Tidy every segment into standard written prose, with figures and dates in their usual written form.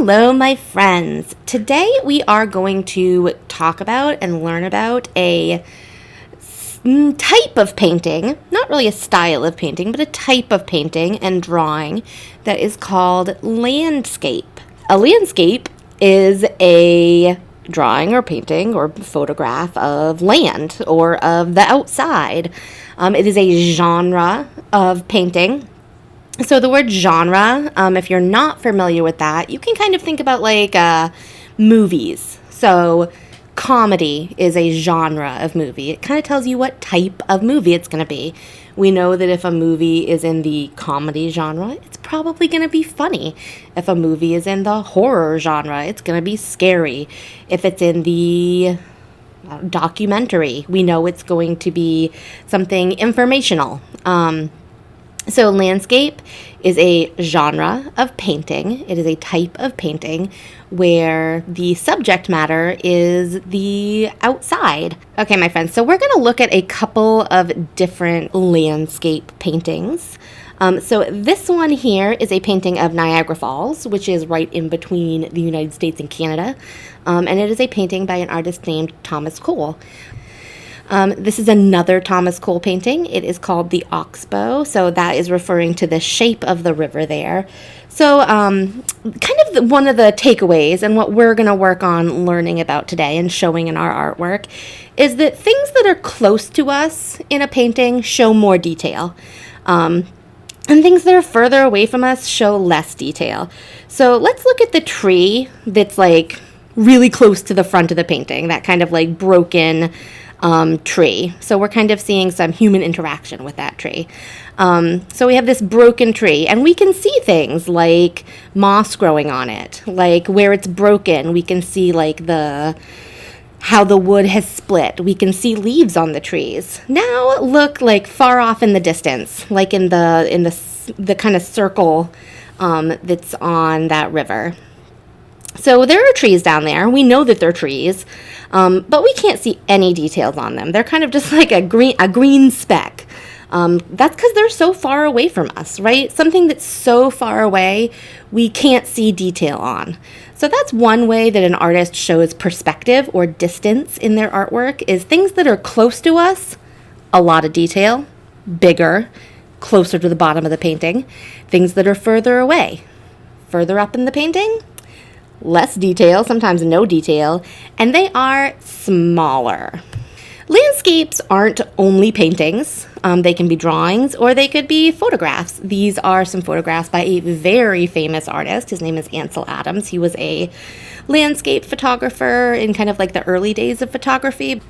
Hello, my friends. Today we are going to talk about and learn about a type of painting, not really a style of painting, but a type of painting and drawing that is called landscape. A landscape is a drawing or painting or photograph of land or of the outside. It is a genre of painting. So the word genre, if you're not familiar with that, you can kind of think about like movies. So comedy is a genre of movie. It kind of tells you what type of movie it's going to be. We know that if a movie is in the comedy genre, it's probably going to be funny. If a movie is in the horror genre, it's going to be scary. If it's in the documentary, we know it's going to be something informational. So landscape is a genre of painting. It is a type of painting where the subject matter is the outside. Okay, my friends, so we're going to look at a couple of different landscape paintings. So this one here is a painting of Niagara Falls, which is right in between the United States and Canada. And it is a painting by an artist named Thomas Cole. This is another Thomas Cole painting. It is called the Oxbow, so that is referring to the shape of the river there. So kind of one of the takeaways and what we're going to work on learning about today and showing in our artwork is that things that are close to us in a painting show more detail. And things that are further away from us show less detail. So let's look at the tree that's like really close to the front of the painting, that kind of like broken tree. So we're kind of seeing some human interaction with that tree. So we have this broken tree, and we can see things like moss growing on it, like where it's broken. We can see like how the wood has split. We can see leaves on the trees. Now look like far off in the distance, like in the kind of circle that's on that river. So there are trees down there. We know that they're trees, but we can't see any details on them. They're kind of just like a green speck. That's because they're so far away from us, right? Something that's so far away, we can't see detail on. So that's one way that an artist shows perspective or distance in their artwork, is things that are close to us, a lot of detail, bigger, closer to the bottom of the painting. Things that are further away, further up in the painting, less detail, sometimes no detail, and they are smaller. Landscapes aren't only paintings. They can be drawings or they could be photographs. These are some photographs by a very famous artist. His name is Ansel Adams. He was a landscape photographer in kind of like the early days of photography.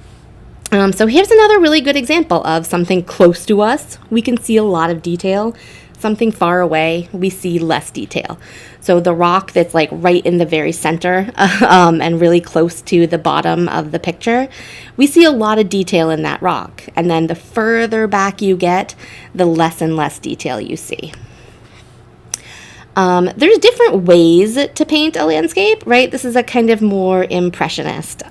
So here's another really good example of something close to us. We can see a lot of detail. Something far away, we see less detail. So the rock that's like right in the very center and really close to the bottom of the picture, we see a lot of detail in that rock. And then the further back you get, the less and less detail you see. There's different ways to paint a landscape, right? This is a kind of more impressionist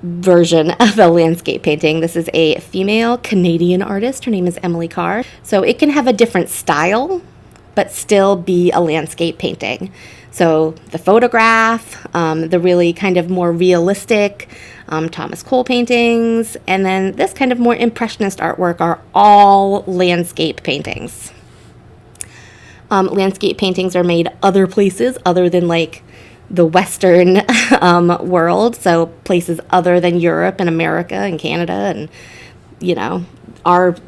version of a landscape painting. This is a female Canadian artist. Her name is Emily Carr. So it can have a different style, but still be a landscape painting. So the photograph, the really kind of more realistic Thomas Cole paintings, and then this kind of more impressionist artwork are all landscape paintings. Landscape paintings are made other places other than like the Western world, so places other than Europe and America and Canada and, you know,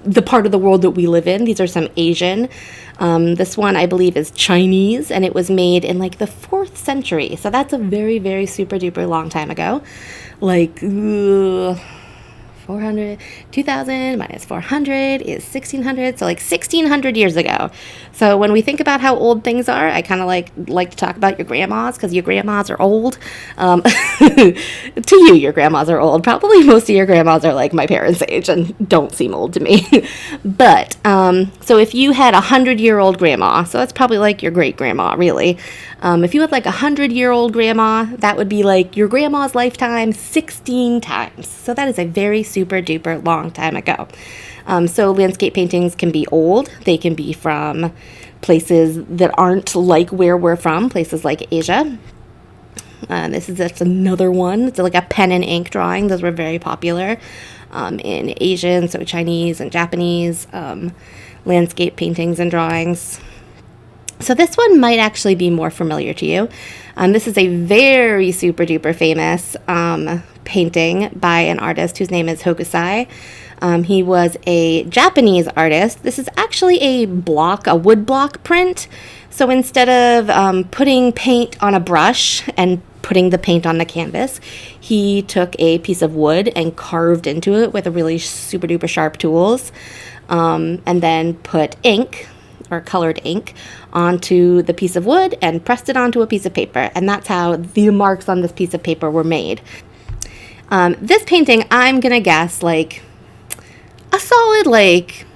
the part of the world that we live in. These are some Asian. This one, I believe, is Chinese, and it was made in like the 4th century. So that's a very, very super duper long time ago. Like 2000 minus 400 is 1600, so like 1600 years ago. So when we think about how old things are, I kind of like to talk about your grandmas, because your grandmas are old. To you, your grandmas are old. Probably most of your grandmas are like my parents' age and don't seem old to me. But so if you had 100-year-old grandma, so that's probably like your great grandma, really. If you had like 100-year-old grandma, that would be like your grandma's lifetime 16 times. So that is a very super duper long time ago. So landscape paintings can be old. They can be from places that aren't like where we're from, places like Asia. That's another one. It's like a pen and ink drawing. Those were very popular in Asian, so Chinese and Japanese landscape paintings and drawings. So this one might actually be more familiar to you. This is a very super duper famous painting by an artist whose name is Hokusai. He was a Japanese artist. This is actually a wood block print. So instead of putting paint on a brush and putting the paint on the canvas, he took a piece of wood and carved into it with a really super duper sharp tools, and then put ink, or colored ink, onto the piece of wood and pressed it onto a piece of paper. And that's how the marks on this piece of paper were made. This painting, I'm going to guess, like, a solid, like,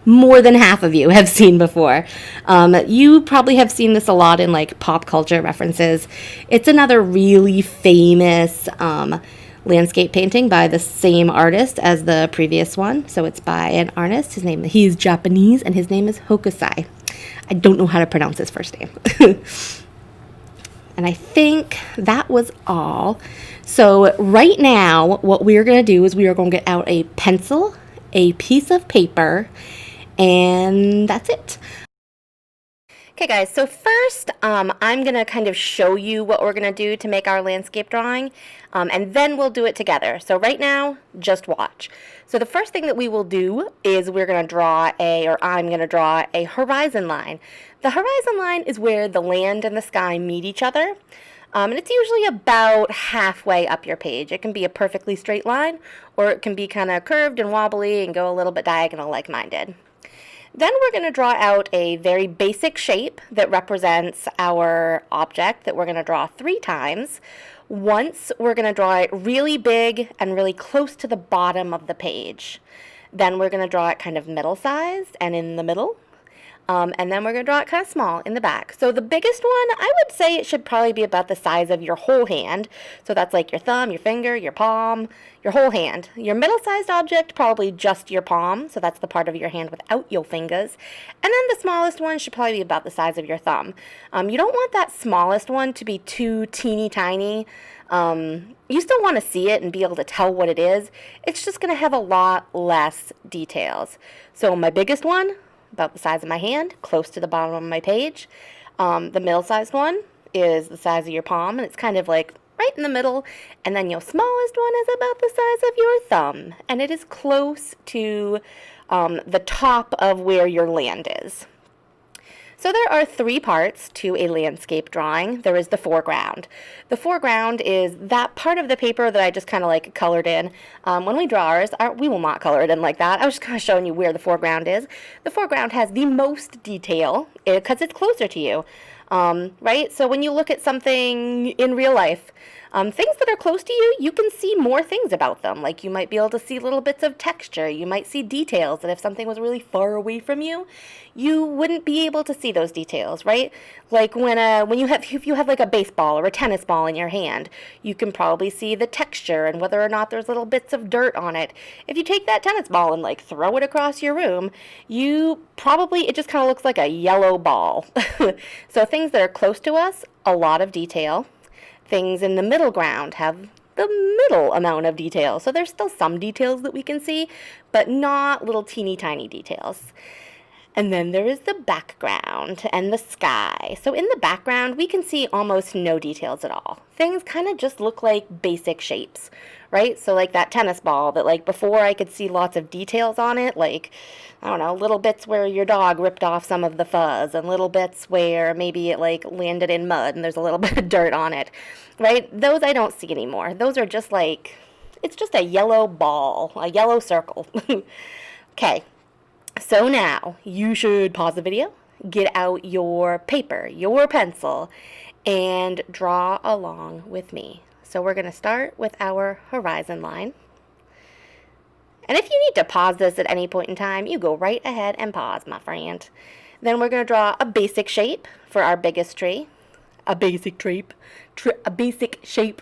more than half of you have seen before. You probably have seen this a lot in, like, pop culture references. It's another really famous landscape painting by the same artist as the previous one. So it's by an artist. He's Japanese, and his name is Hokusai. I don't know how to pronounce his first name. And I think that was all. So right now, what we're going to do is we are going to get out a pencil, a piece of paper, and that's it. Okay guys, so first I'm going to kind of show you what we're going to do to make our landscape drawing, and then we'll do it together. So right now, just watch. So the first thing that we will do is I'm going to draw a horizon line. The horizon line is where the land and the sky meet each other, and it's usually about halfway up your page. It can be a perfectly straight line, or it can be kind of curved and wobbly and go a little bit diagonal like mine did. Then we're going to draw out a very basic shape that represents our object that we're going to draw 3 times. Once we're going to draw it really big and really close to the bottom of the page. Then we're going to draw it kind of middle-sized and in the middle. And then we're going to draw it kind of small in the back. So the biggest one, I would say it should probably be about the size of your whole hand. So that's like your thumb, your finger, your palm, your whole hand. Your middle-sized object, probably just your palm. So that's the part of your hand without your fingers. And then the smallest one should probably be about the size of your thumb. You don't want that smallest one to be too teeny tiny. You still want to see it and be able to tell what it is. It's just going to have a lot less details. So my biggest one, about the size of my hand, close to the bottom of my page. The middle-sized one is the size of your palm, and it's kind of like right in the middle. And then your smallest one is about the size of your thumb, and it is close to the top of where your land is. So there are 3 parts to a landscape drawing. There is the foreground. The foreground is that part of the paper that I just kind of like colored in. When we draw ours, we will not color it in like that. I was just kind of showing you where the foreground is. The foreground has the most detail because it's closer to you, right? So when you look at something in real life, things that are close to you, you can see more things about them. Like you might be able to see little bits of texture. You might see details that if something was really far away from you, you wouldn't be able to see those details, right? Like if you have like a baseball or a tennis ball in your hand, you can probably see the texture and whether or not there's little bits of dirt on it. If you take that tennis ball and like throw it across your room, it just kind of looks like a yellow ball. So things that are close to us, a lot of detail. Things in the middle ground have the middle amount of detail. So there's still some details that we can see, but not little teeny tiny details. And then there is the background and the sky. So in the background, we can see almost no details at all. Things kind of just look like basic shapes, right? So like that tennis ball that like before I could see lots of details on it, like, I don't know, little bits where your dog ripped off some of the fuzz and little bits where maybe it like landed in mud and there's a little bit of dirt on it, right? Those I don't see anymore. Those are just like, it's just a yellow ball, a yellow circle. Okay. So now, you should pause the video, get out your paper, your pencil, and draw along with me. So we're going to start with our horizon line. And if you need to pause this at any point in time, you go right ahead and pause, my friend. Then we're going to draw a basic shape for our biggest tree. a basic shape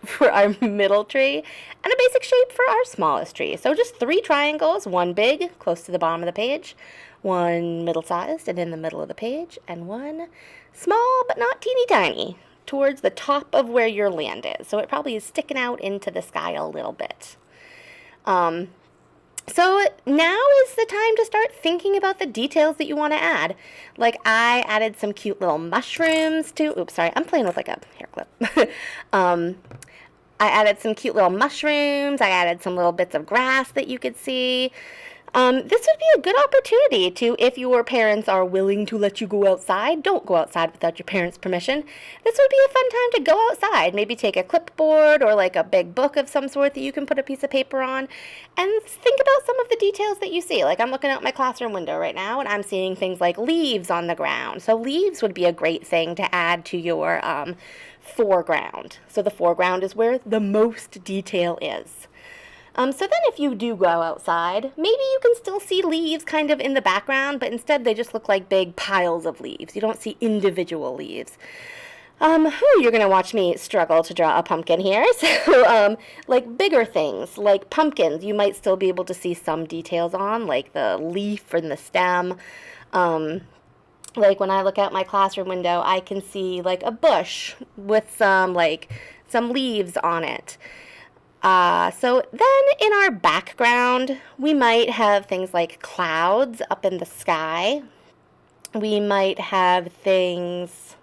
for our middle tree, and a basic shape for our smallest tree. So just 3 triangles, one big, close to the bottom of the page, one middle-sized and in the middle of the page, and one small but not teeny tiny towards the top of where your land is. So it probably is sticking out into the sky a little bit. So now is the time to start thinking about the details that you want to add. Like I added some cute little mushrooms to, oops, sorry, I'm playing with like a hair clip. I added some cute little mushrooms. I added some little bits of grass that you could see. This would be a good opportunity to, if your parents are willing to let you go outside, don't go outside without your parents' permission. This would be a fun time to go outside. Maybe take a clipboard or like a big book of some sort that you can put a piece of paper on and think about some of the details that you see. Like I'm looking out my classroom window right now and I'm seeing things like leaves on the ground. So leaves would be a great thing to add to your foreground. So the foreground is where the most detail is. So then if you do go outside, maybe you can still see leaves kind of in the background, but instead they just look like big piles of leaves. You don't see individual leaves. You're going to watch me struggle to draw a pumpkin here. So, like bigger things, like pumpkins, you might still be able to see some details on, like the leaf and the stem. Like when I look out my classroom window, I can see like a bush with some leaves on it. So then in our background, we might have things like clouds up in the sky. We might have things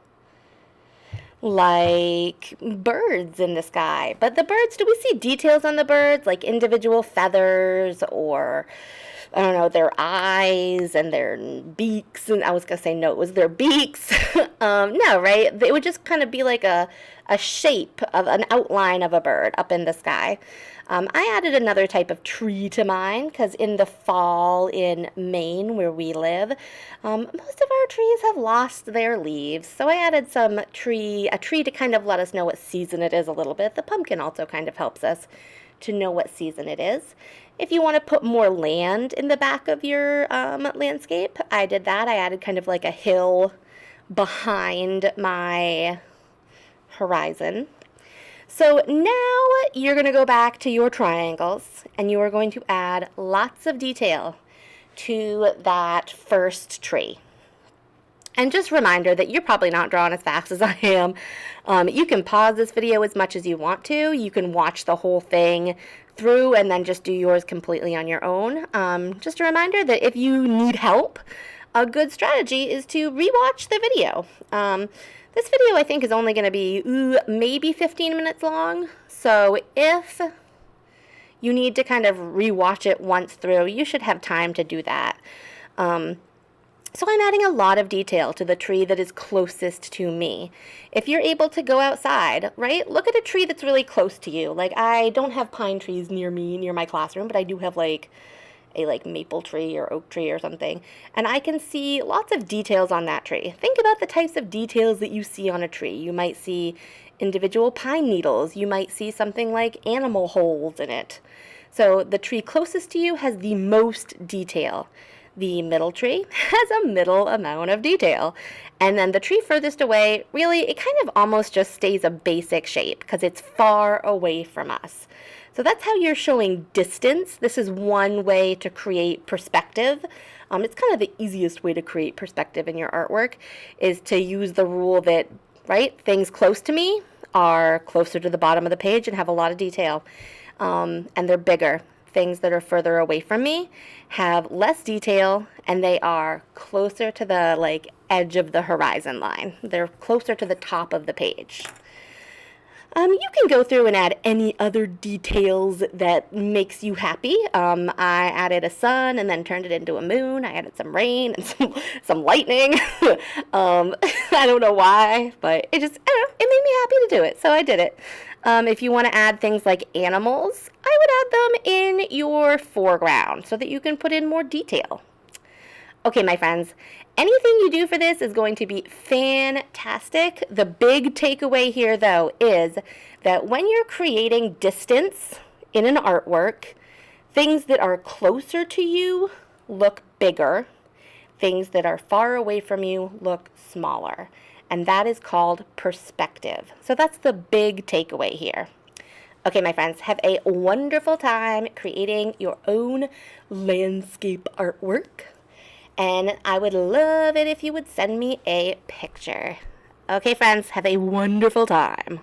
like birds in the sky. But the birds, do we see details on the birds, like individual feathers or, I don't know, their eyes and their beaks? And I was going to say, no, it was their beaks. No, right? It would just kind of be like a shape of an outline of a bird up in the sky. I added another type of tree to mine because in the fall in Maine, where we live, most of our trees have lost their leaves. So I added a tree to kind of let us know what season it is a little bit. The pumpkin also kind of helps us to know what season it is. If you want to put more land in the back of your landscape, I did that. I added kind of like a hill behind my horizon. So now you're going to go back to your triangles and you are going to add lots of detail to that first tree. And just a reminder that you're probably not drawing as fast as I am. You can pause this video as much as you want to. You can watch the whole thing through and then just do yours completely on your own. Just a reminder that if you need help, a good strategy is to rewatch the video. This video I think is only going to be maybe 15 minutes long. So if you need to kind of rewatch it once through, you should have time to do that. So I'm adding a lot of detail to the tree that is closest to me. If you're able to go outside, right, look at a tree that's really close to you. Like I don't have pine trees near me, near my classroom, but I do have like a maple tree or oak tree or something. And I can see lots of details on that tree. Think about the types of details that you see on a tree. You might see individual pine needles. You might see something like animal holes in it. So the tree closest to you has the most detail. The middle tree has a middle amount of detail. And then the tree furthest away, really, it kind of almost just stays a basic shape because it's far away from us. So that's how you're showing distance. This is one way to create perspective. It's kind of the easiest way to create perspective in your artwork is to use the rule that, right, things close to me are closer to the bottom of the page and have a lot of detail. And they're bigger. Things that are further away from me have less detail and they are closer to the edge of the horizon line. They're closer to the top of the page. You can go through and add any other details that makes you happy. I added a sun and then turned it into a moon. I added some rain and some lightning. I don't know why, but it made me happy to do it, so I did it. If you want to add things like animals, I would add them in your foreground so that you can put in more detail. Okay, my friends, anything you do for this is going to be fantastic. The big takeaway here, though, is that when you're creating distance in an artwork, things that are closer to you look bigger. Things that are far away from you look smaller. and that is called perspective. So that's the big takeaway here. Okay, my friends, have a wonderful time creating your own landscape artwork. And I would love it if you would send me a picture. Okay, friends, have a wonderful time.